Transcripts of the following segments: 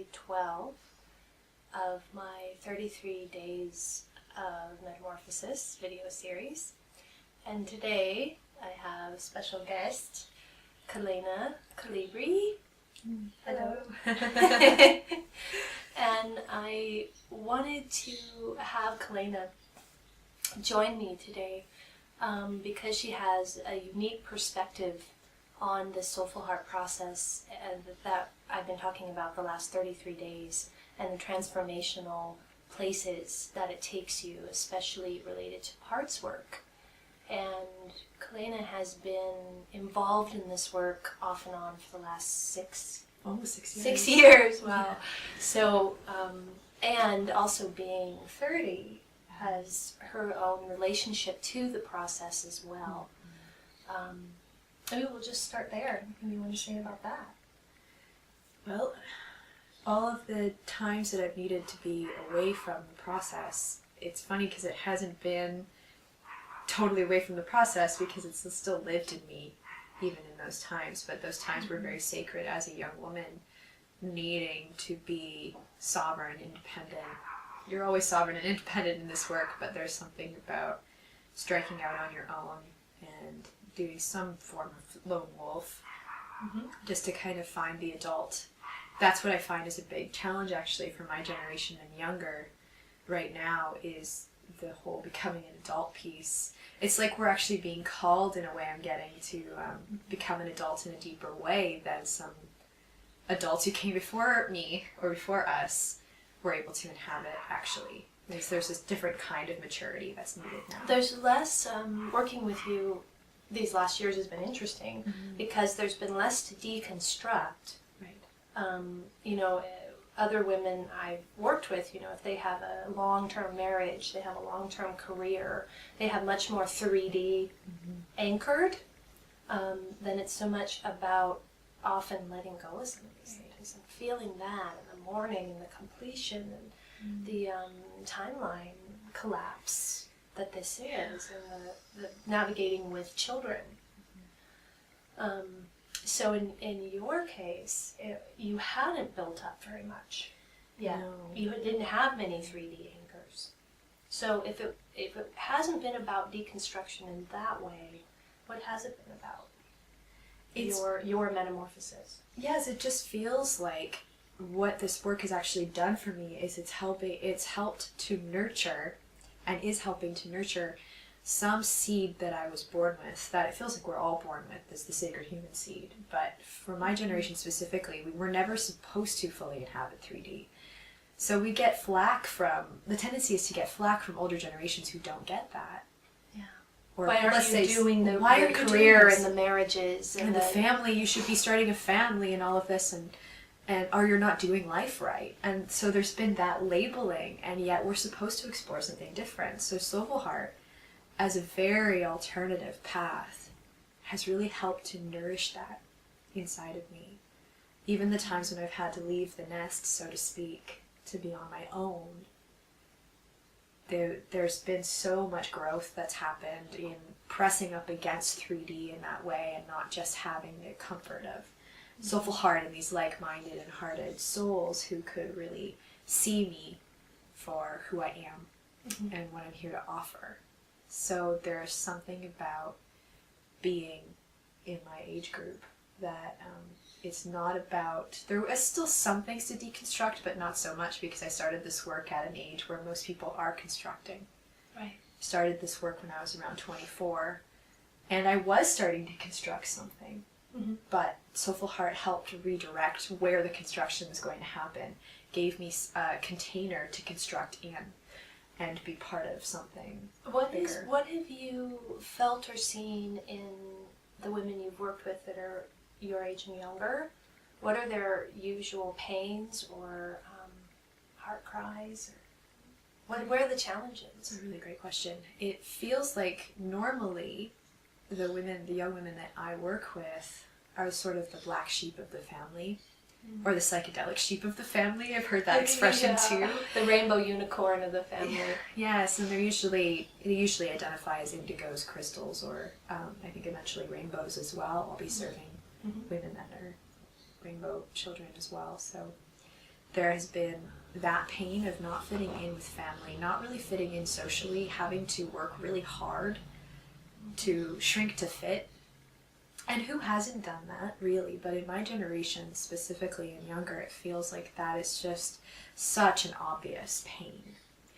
day 12 of my 33 Days of Metamorphosis video series. And today I have special guest, Kalayna Colibri. Hello. And I wanted to have Kalayna join me today because she has a unique perspective on the SoulFullHeart process that I've been talking about the last 33 days and the transformational places that it takes you, especially related to parts work. And Kalayna has been involved in this work off and on for the last almost 6 years. 6 years, wow. Yeah. So, and also being 30 has her own relationship to the process as well. Maybe we'll just start there. What do you want to say about that? Well, all of the times that I've needed to be away from the process, it's funny because it hasn't been totally away from the process because it's still lived in me even in those times, but those times were very sacred as a young woman, needing to be sovereign, independent. You're always sovereign and independent in this work, but there's something about striking out on your own and doing some form of lone wolf just to kind of find the adult. That's what I find is a big challenge actually for my generation and younger right now, is the whole becoming an adult piece. It's like we're actually being called, in a way, I'm getting, to become an adult in a deeper way than some adults who came before me or before us were able to inhabit, actually. There's this different kind of maturity that's needed now. There's less, working with you these last years has been interesting because there's been less to deconstruct. Right. You know, other women I've worked with, you know, if they have a long-term marriage, they have a long-term career, they have much more 3D anchored, then it's so much about often letting go of some of these things and feeling that in the morning and the completion and the timeline collapse that this is, and the navigating with children. So in your case, you hadn't built up very much yet. No. You didn't have many 3D anchors. So if it hasn't been about deconstruction in that way, what has it been about? Your metamorphosis. Yes, it just feels like what this work has actually done for me is it's helped to nurture and is helping to nurture some seed that I was born with, that it feels like we're all born with, is the sacred human seed. But for my generation specifically, we were never supposed to fully inhabit 3D. So we get flack from, the tendency is to get flack from older generations who don't get that. Yeah. Or why aren't you doing the why are you career doing and the marriages and the family? You should be starting a family and all of this, or you're not doing life right. And so there's been that labeling, and yet we're supposed to explore something different. So SoulFullHeart, as a very alternative path, has really helped to nourish that inside of me. Even the times when I've had to leave the nest, so to speak, to be on my own, there's been so much growth that's happened in pressing up against 3D in that way, and not just having the comfort of SoulFullHeart and these like-minded and hearted souls who could really see me for who I am and what I'm here to offer. So there's something about being in my age group that it's not about, there is still some things to deconstruct, but not so much, because I started this work at an age where most people are constructing. Right. I started this work when I was around 24, and I was starting to construct something, but SoulFullHeart helped redirect where the construction was going to happen, gave me a container to construct in, and be part of something bigger. What have you felt or seen in the women you've worked with that are your age and younger? What are their usual pains or heart cries? Or where are the challenges? That's a really great question. It feels like normally the young women that I work with are sort of the black sheep of the family. Or the psychedelic sheep of the family. I've heard that expression too. The rainbow unicorn of the family. Yes, and they usually identify as indigos, crystals, or I think eventually rainbows as well. I'll be serving women that are rainbow children as well. So there has been that pain of not fitting in with family, not really fitting in socially, having to work really hard to shrink to fit. And who hasn't done that, really? But in my generation, specifically and younger, it feels like that is just such an obvious pain.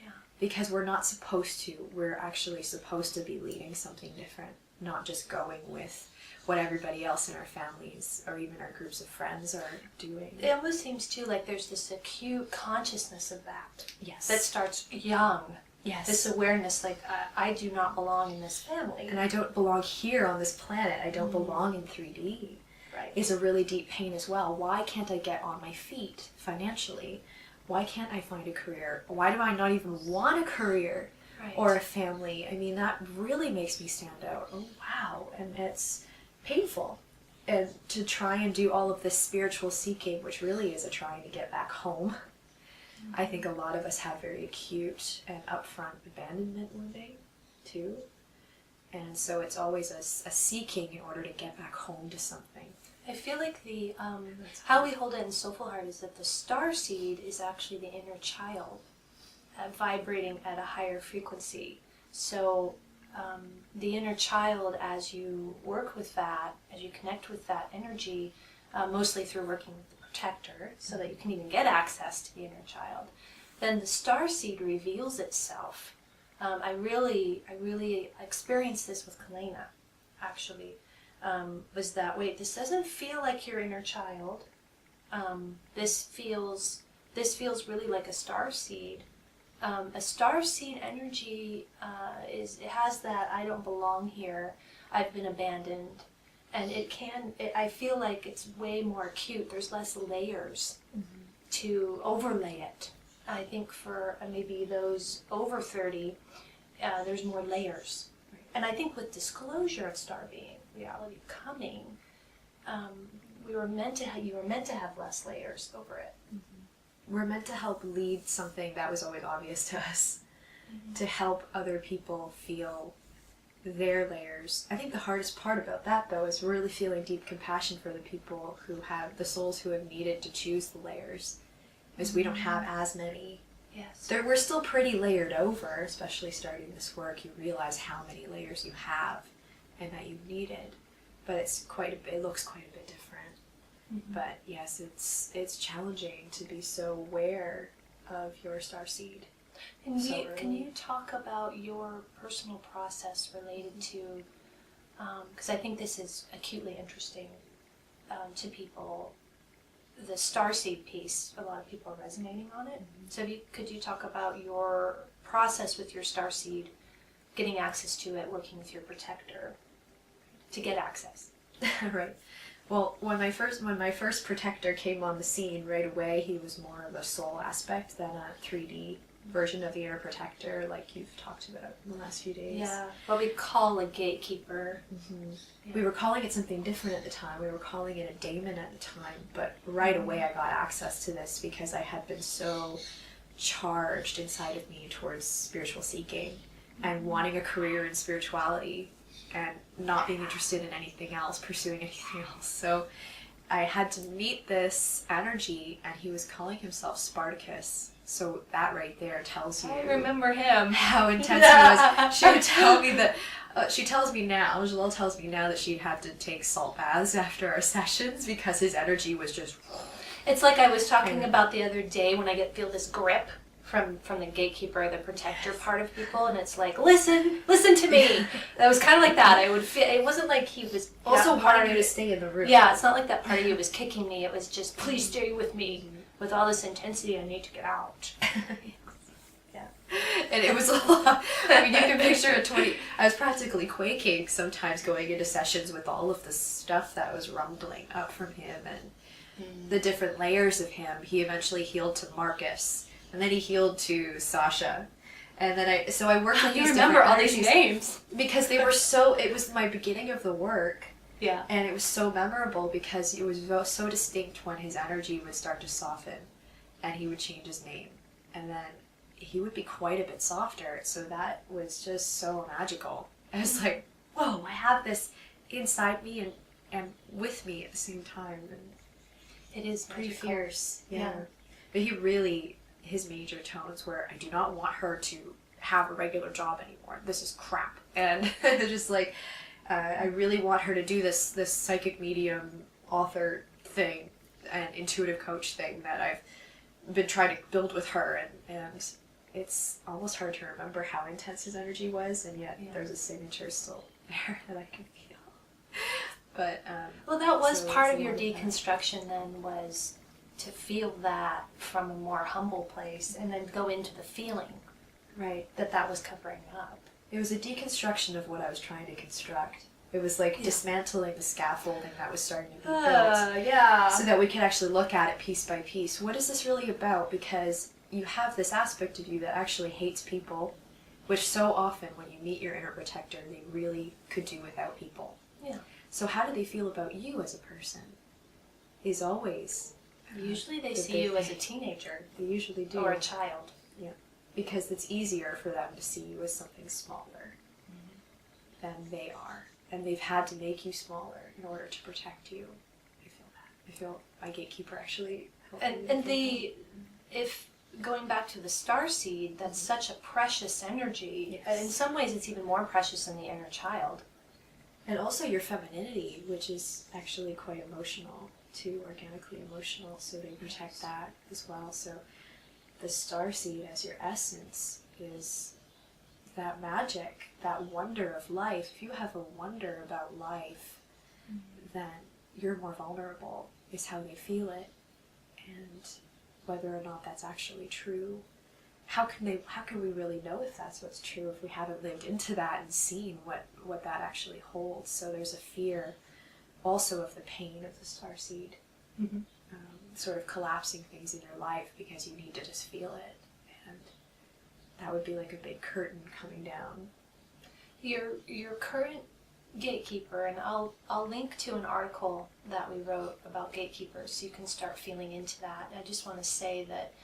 Yeah. Because we're not supposed to. We're actually supposed to be leading something different, not just going with what everybody else in our families or even our groups of friends are doing. It almost seems, too, like there's this acute consciousness of that. Yes. That starts young. Yes. This awareness, like, I do not belong in this family. And I don't belong here on this planet. I don't belong in 3D. Right. Is a really deep pain as well. Why can't I get on my feet financially? Why can't I find a career? Why do I not even want a career or a family? I mean, that really makes me stand out. Oh, wow. And it's painful. And to try and do all of this spiritual seeking, which really is a trying to get back home. I think a lot of us have very acute and upfront abandonment wounding, too. And so it's always a seeking in order to get back home to something. I feel like the how we hold it in SoulFullHeart is that the star seed is actually the inner child vibrating at a higher frequency. So the inner child, as you work with that, as you connect with that energy, mostly through working with the protector, so that you can even get access to the inner child, then the star seed reveals itself. I really experienced this with Kalayna, actually. Was that, wait, this doesn't feel like your inner child. This feels really like a star seed. A star seed energy it has that I don't belong here. I've been abandoned, and I feel like it's way more acute. There's less layers to overlay it. I think for maybe those over 30, there's more layers. And I think with disclosure of star being, reality coming, you were meant to have less layers over it. We're meant to help lead something that was always obvious to us, to help other people feel their layers. I think the hardest part about that, though, is really feeling deep compassion for the people who have, the souls who have needed to choose the layers, because we don't have as many. Yes. We're still pretty layered over, especially starting this work. You realize how many layers you have and that you needed, but it looks quite a bit different. But yes, it's challenging to be so aware of your star seed. Can you talk about your personal process related to, because I think this is acutely interesting to people, the starseed piece, a lot of people are resonating on it. So could you talk about your process with your starseed, getting access to it, working with your protector to get access? Right. Well, when my first protector came on the scene right away, he was more of a soul aspect than a 3D version of the inner protector, like you've talked about in the last few days. Yeah, what we call a gatekeeper. Yeah. We were calling it something different at the time. We were calling it a daemon at the time, but right away I got access to this because I had been so charged inside of me towards spiritual seeking and wanting a career in spirituality and not being interested in anything else, pursuing anything else. So I had to meet this energy, and he was calling himself Spartacus. So that right there tells you. I remember him. How intense he was. She would tell me that. She tells me now. Jelelle tells me now that she'd have to take salt baths after our sessions because his energy was just. It's like I was talking about the other day when I feel this grip from the gatekeeper, the protector part of people, and it's like, listen to me. That was kind of like that. I would feel. It wasn't like he was also wanting you to stay in the room. Yeah, it's not like that part of you was kicking me. It was just, please stay with me. With all this intensity, I need to get out. Yeah. And it was a lot. I mean, you can picture I was practically quaking sometimes going into sessions with all of the stuff that was rumbling up from him and the different layers of him. He eventually healed to Marcus, and then he healed to Sasha. And then I worked with these remember all these energies names? Because they were so, it was my beginning of the work. Yeah. And it was so memorable because it was so distinct when his energy would start to soften and he would change his name. And then he would be quite a bit softer. So that was just so magical. I was like, whoa, I have this inside me and with me at the same time. And it is pretty magical. fierce. Yeah. But his major tones were, I do not want her to have a regular job anymore. This is crap. And just like, I really want her to do this psychic medium author thing and intuitive coach thing that I've been trying to build with her, and it's almost hard to remember how intense his energy was, and yet there's a signature still there that I can feel. But well, that was part of your deconstruction then, was to feel that from a more humble place and then go into the feeling that was covering up. It was a deconstruction of what I was trying to construct. It was like dismantling the scaffolding that was starting to be built. So that we could actually look at it piece by piece. What is this really about? Because you have this aspect of you that actually hates people, which so often when you meet your inner protector, they really could do without people. Yeah. So how do they feel about you as a person? Is always... Usually they see you as a teenager. They usually do. Or a child. Yeah. Because it's easier for them to see you as something smaller than they are. And they've had to make you smaller in order to protect you. I feel that. I feel my gatekeeper actually helped me. If going back to the starseed, that's such a precious energy. Yes. In some ways it's even more precious than the inner child. And also your femininity, which is actually quite emotional too, organically emotional, so they protect that as well. So the starseed as your essence is that magic, that wonder of life. If you have a wonder about life, then you're more vulnerable, is how they feel it. And whether or not that's actually true, how can we really know if that's what's true if we haven't lived into that and seen what that actually holds? So there's a fear also of the pain of the starseed, sort of collapsing things in your life because you need to just feel it, and that would be like a big curtain coming down. Your current gatekeeper, and I'll link to an article that we wrote about gatekeepers so you can start feeling into that. I just want to say that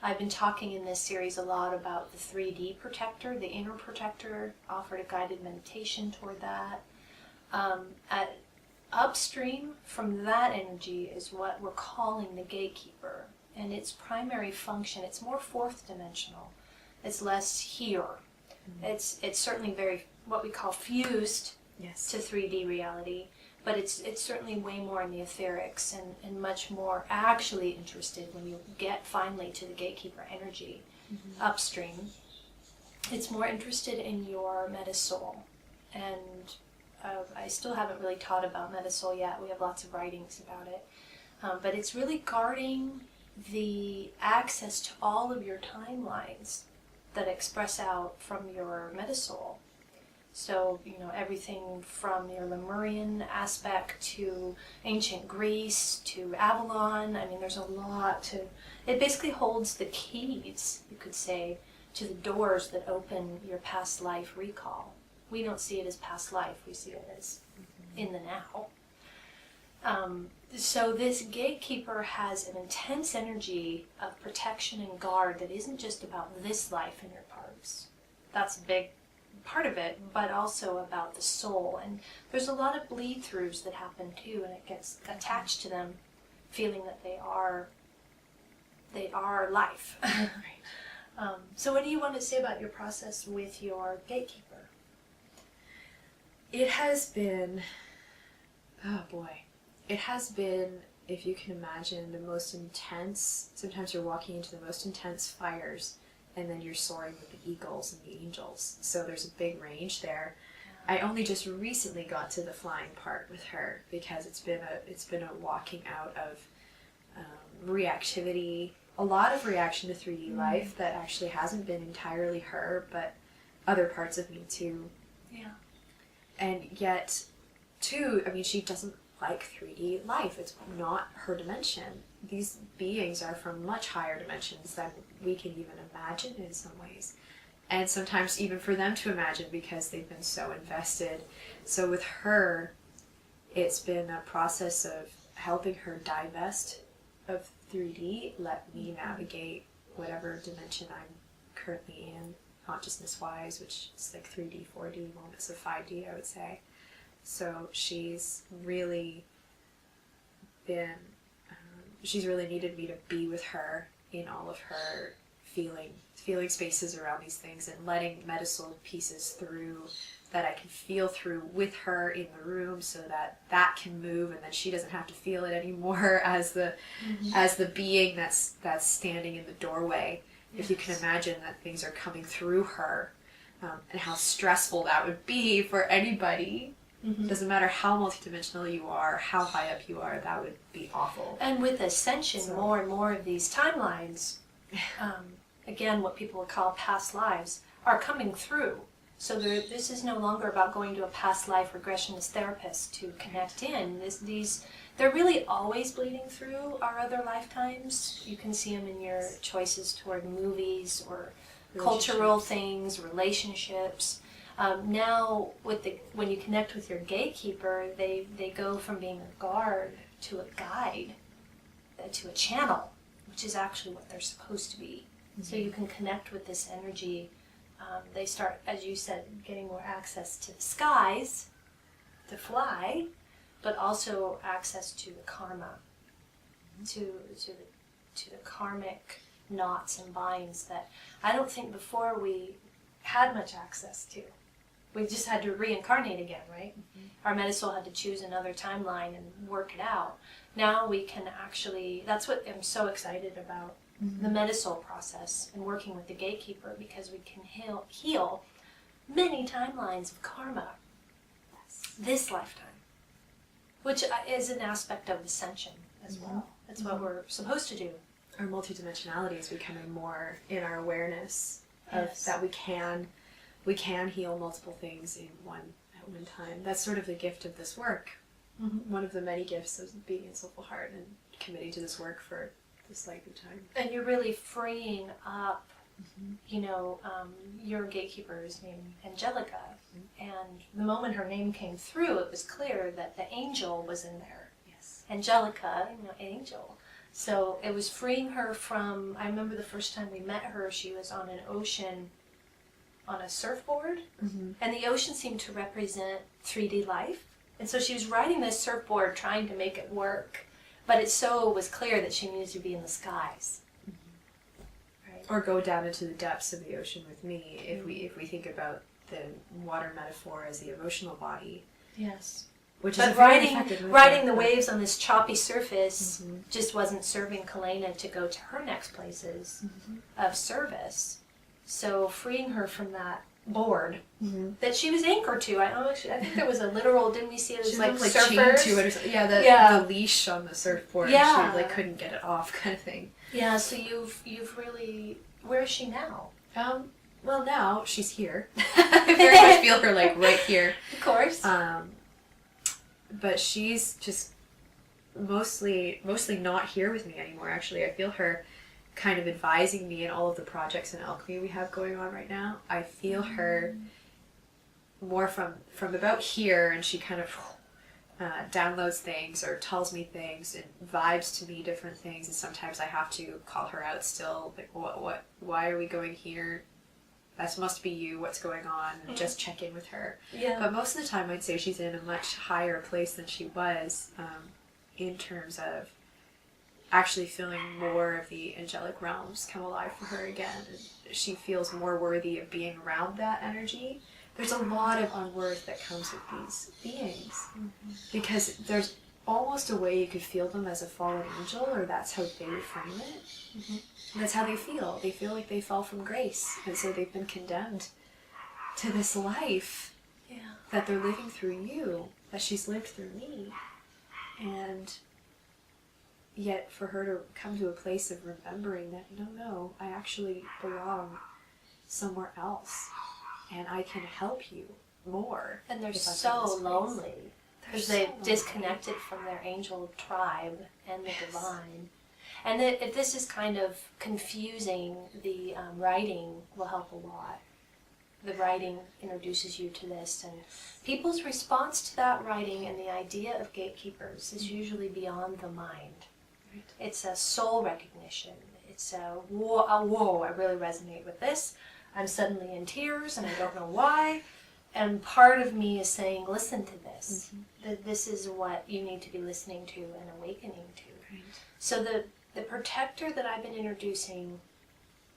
I've been talking in this series a lot about the 3D protector, the inner protector, offered a guided meditation toward that. Upstream from that energy is what we're calling the gatekeeper, and its primary function, it's more fourth dimensional. It's less here. It's certainly very what we call fused to 3D reality, but it's certainly way more in the etherics and much more actually interested when you get finally to the gatekeeper energy upstream. It's more interested in your metasoul, and I still haven't really taught about metasoul yet. We have lots of writings about it, but it's really guarding the access to all of your timelines that express out from your metasoul. So, everything from your Lemurian aspect to ancient Greece to Avalon. I mean, there's a lot to... It basically holds the keys, you could say, to the doors that open your past life recall. We don't see it as past life, we see it as in the now. So this gatekeeper has an intense energy of protection and guard that isn't just about this life in your parts. That's a big part of it, but also about the soul. And there's a lot of bleed-throughs that happen too, and it gets attached to them, feeling that they are life. So what do you want to say about your process with your gatekeeper? It has been, if you can imagine, the most intense, sometimes you're walking into the most intense fires, and then you're soaring with the eagles and the angels. So there's a big range there. I only just recently got to the flying part with her because it's been a walking out of reactivity, a lot of reaction to 3D life that actually hasn't been entirely her, but other parts of me too. Yeah. And yet, too, I mean, she doesn't like 3D life. It's not her dimension. These beings are from much higher dimensions than we can even imagine in some ways. And sometimes even for them to imagine because they've been so invested. So with her, it's been a process of helping her divest of 3D, let me navigate whatever dimension I'm currently in, consciousness-wise, which is like 3D, 4D, moments of 5D, I would say. So she's really been, she's really needed me to be with her in all of her feeling spaces around these things, and letting Metasoul pieces through that I can feel through with her in the room, so that can move, and then she doesn't have to feel it anymore as the being that's standing in the doorway. Yes. If you can imagine that things are coming through her, and how stressful that would be for anybody. Mm-hmm. Doesn't matter how multidimensional you are, how high up you are, that would be awful. And with ascension, more and more of these timelines, again, what people would call past lives, are coming through. So this is no longer about going to a past life regressionist therapist to connect in. They're really always bleeding through our other lifetimes. You can see them in your choices toward movies or cultural things, relationships. Now, when you connect with your gatekeeper, they go from being a guard to a guide, to a channel, which is actually what they're supposed to be. Mm-hmm. So you can connect with this energy. They start, as you said, getting more access to the skies to fly, but also access to the karma, to the karmic knots and binds that I don't think before we had much access to. We just had to reincarnate again, right? Mm-hmm. Our Metasoul had to choose another timeline and work it out. Now we can actually, that's what I'm so excited about, the Metasoul process and working with the Gatekeeper, because we can heal many timelines of karma. Yes. This lifetime. Which is an aspect of ascension as well. That's what we're supposed to do. Our multidimensionality is becoming more in our awareness of that we can heal multiple things at one time. That's sort of the gift of this work. Mm-hmm. One of the many gifts of being in SoulFullHeart and committing to this work for this length of time. And you're really freeing up, your gatekeeper is named Angelica. Mm-hmm. And the moment her name came through, it was clear that the angel was in there. Yes. Angelica, angel. So it was freeing her from, I remember the first time we met her, she was on an ocean on a surfboard, and the ocean seemed to represent 3D life. And so she was riding this surfboard trying to make it work, but it so was clear that she needed to be in the skies. Mm-hmm. Right? Or go down into the depths of the ocean with me, if we think about the water metaphor as the emotional body. Yes. Which but is riding the waves on this choppy surface just wasn't serving Kalayna to go to her next places of service. So freeing her from that board that she was anchored to. I think there was a literal, didn't we see it as like surfers? Chained to it or something. Yeah, the leash on the surfboard. Yeah. She couldn't get it off, kind of thing. Yeah, so you've really, where is she now? Well, now she's here. I very much feel her right here. Of course. But she's just mostly not here with me anymore. Actually, I feel her kind of advising me in all of the projects and alchemy we have going on right now. I feel her more from about here, and she kind of downloads things or tells me things and vibes to me different things, and sometimes I have to call her out still, like, what why are we going here? That must be you, what's going on, and just check in with her. Yeah. But most of the time I'd say she's in a much higher place than she was, in terms of actually feeling more of the angelic realms come alive for her again. And she feels more worthy of being around that energy. There's a lot of unworth that comes with these beings, because there's almost a way you could feel them as a fallen angel, or that's how they frame it. That's how they feel. They feel like they fell from grace, and so they've been condemned to this life that they're living through you, that she's lived through me. And yet for her to come to a place of remembering that, no, I actually belong somewhere else, and I can help you more. And they're so lonely, because they've disconnected from their angel tribe and the divine. And if this is kind of confusing, the writing will help a lot. The writing introduces you to this, and people's response to that writing and the idea of gatekeepers is usually beyond the mind. Right. It's a soul recognition. It's whoa, I really resonate with this. I'm suddenly in tears, and I don't know why. And part of me is saying, listen to this. That this is what you need to be listening to and awakening to. Right. So the protector that I've been introducing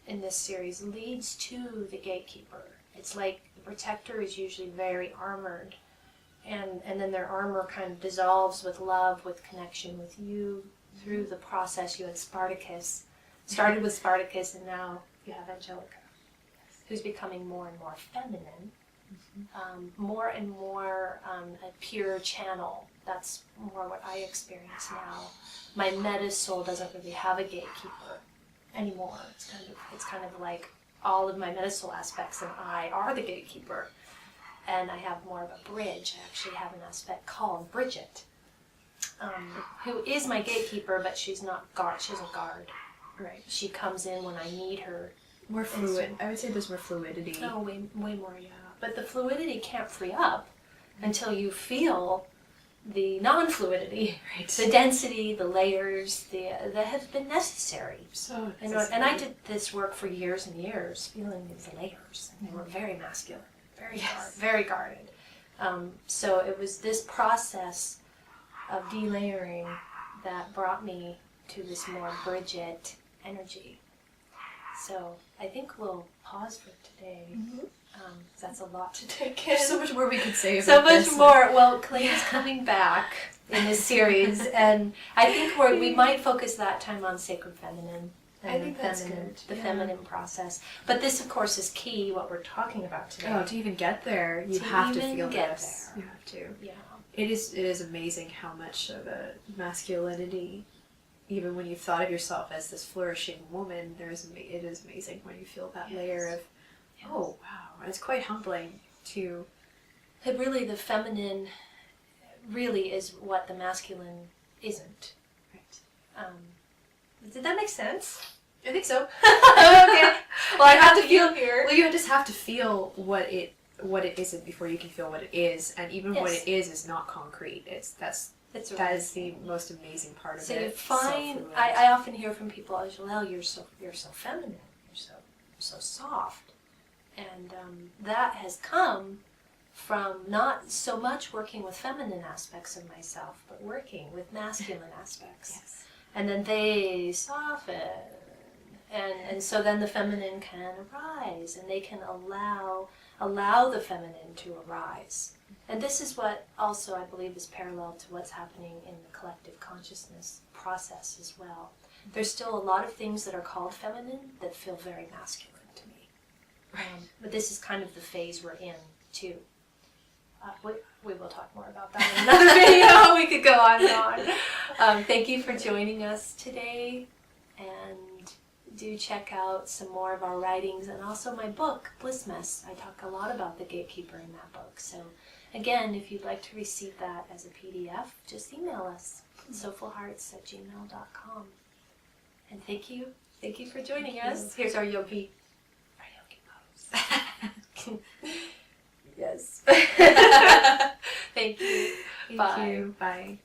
in this series leads to the gatekeeper. It's like the protector is usually very armored, and then their armor kind of dissolves with love, with connection with you through the process. You had Spartacus, started with Spartacus, and now you have Angelica, who's becoming more and more feminine, more and more a pure channel. That's more what I experience now. My meta soul doesn't really have a gatekeeper anymore. It's kind of like all of my meta soul aspects and I are the gatekeeper. And I have more of a bridge. I actually have an aspect called Bridget, who is my gatekeeper, but she's not guard. She's a guard. Right. She comes in when I need her. More fluid. I would say there's more fluidity. Oh, way more, yeah. But the fluidity can't free up until you feel the non-fluidity, right? The density, the layers, that have been necessary. So necessary. And I did this work for years and years, feeling these layers. And they were very masculine, very guarded. So it was this process of delayering that brought me to this more Bridget energy. So I think we'll pause for today. That's a lot to take in. So much more we could say about so much this. more. Well, Kalayna's coming back in this series, and I think we might focus that time on sacred feminine. And I think that's good. The feminine process. But this, of course, is key, what we're talking about today. Oh, to even get there, you have to feel this. There. You have to. Yeah. It is amazing how much of a masculinity, even when you thought of yourself as this flourishing woman, it is amazing when you feel that layer of, oh, wow. And it's quite humbling to... It really, the feminine really is what the masculine isn't. Right. Did that make sense? I think so. Okay. Well, I have to feel here. Well, you just have to feel what it isn't before you can feel what it is, and even what it is not concrete. That is the most amazing part of it. So you find, I often hear from people, oh, Jelelle, you're so feminine, you're so soft, and that has come from not so much working with feminine aspects of myself, but working with masculine aspects. Yes. And then they soften, and so then the feminine can arise, and they can allow the feminine to arise. And this is what also I believe is parallel to what's happening in the collective consciousness process as well. There's still a lot of things that are called feminine that feel very masculine to me. But this is kind of the phase we're in too. We will talk more about that in another video. We could go on and on. Thank you for joining us today, and do check out some more of our writings and also my book, Bliss Mess. I talk a lot about the gatekeeper in that book. So again, if you'd like to receive that as a PDF, just email us, SoulFullHearts@gmail.com. And thank you for joining us. Here's our yogi pose. Yes. Thank you. Thank you. Bye.